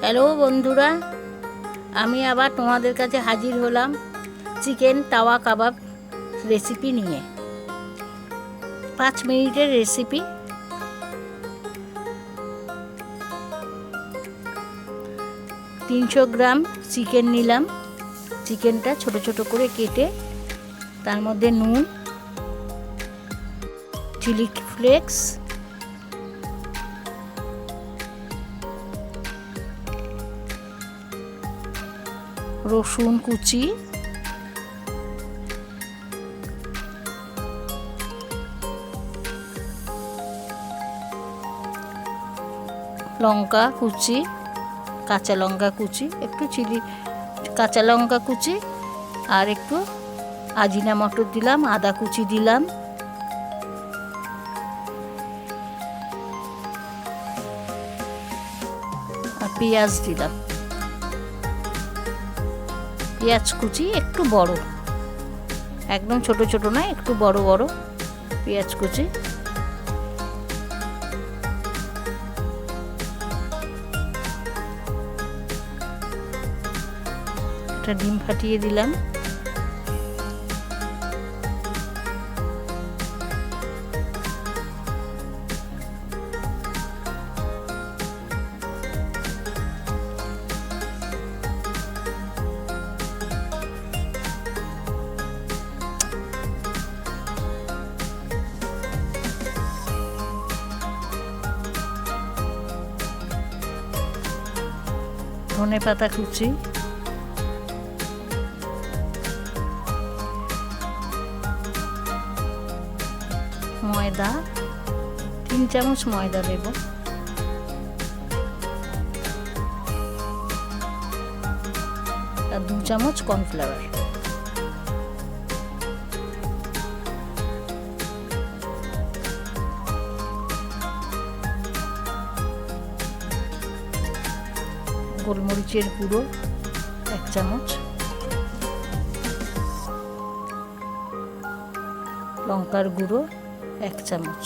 Hello বন্ধুরা, আমি আবার তোমাদের কাছে হাজির হলাম চিকেন তাওয়া কাবাব রেসিপি নিয়ে। 5 মিনিটের রেসিপি। 300 গ্রাম চিকেন নিলাম। চিকেনটা ছোট ছোট করে কেটে তার মধ্যে নুন, চিলি ফ্লেক্স, রসুন কুচি, লঙ্কা কুচি, কাঁচা লঙ্কা কুচি, একটু কাঁচা লঙ্কা কুচি, আর একটু আজিনা মটর দিলাম, আদা কুচি দিলাম, আর পেঁয়াজ দিলাম। পেঁয়াজ কুচি একটু বড়, একদম ছোট ছোট না, একটু বড় বড় পেঁয়াজ কুচি। একটা ডিম ফাটিয়ে দিলাম। ধনে পাতা কুচি, ময়দা 3 চামচ ময়দা দেব, আর 2 চামচ কর্নফ্লাওয়ার। গোলমরিচের গুঁড়ো 1 চামচ, লঙ্কার গুঁড়ো 1 চামচ।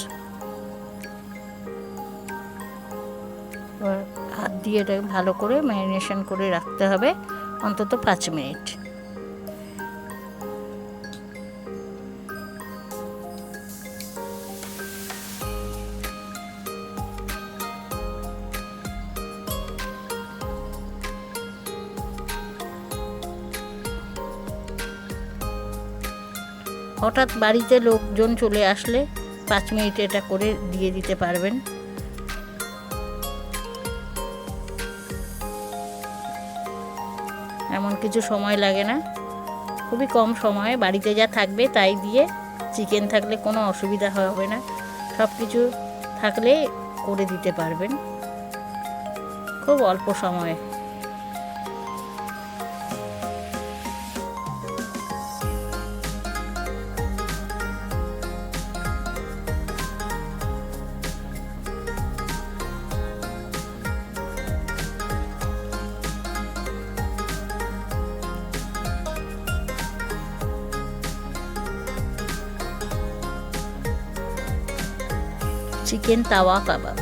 হাত দিয়ে এটা ভালো করে ম্যারিনেশন করে রাখতে হবে অন্তত 5 মিনিট। হঠাৎ বাড়িতে লোকজন চলে আসলে 5 মিনিট এটা করে দিয়ে দিতে পারবেন। এমন কিছু সময় লাগে না, খুবই কম সময়ে বাড়িতে যা থাকবে তাই দিয়ে, চিকেন থাকলে কোনো অসুবিধা হবে না, সব কিছু থাকলে করে দিতে পারবেন খুব অল্প সময়ে। চিকেন তাওয়া কাবাব।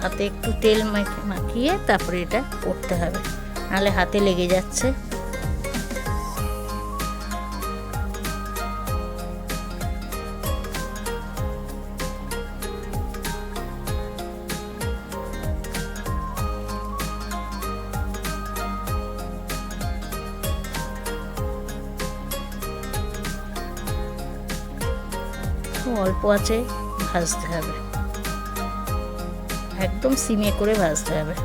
হাতে একটু তেল মাখিয়ে তারপরে এটা করতে হবে, নাহলে হাতে লেগে যাচ্ছে। অল্প আছে ভাজতে হবে, একদম সিমে করে ভাজতে হবে।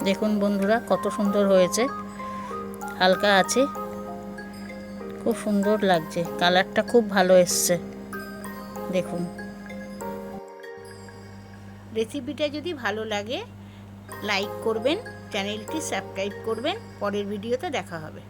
দেখুন বন্ধুরা, কত সুন্দর হয়েছে, হালকা আছে, খুব সুন্দর লাগছে, কালারটা খুব ভালো এসছে। দেখুন রেসিপিটা যদি ভালো লাগে লাইক করবেন, চ্যানেলটি সাবস্ক্রাইব করবেন। পরের ভিডিওতে দেখা হবে।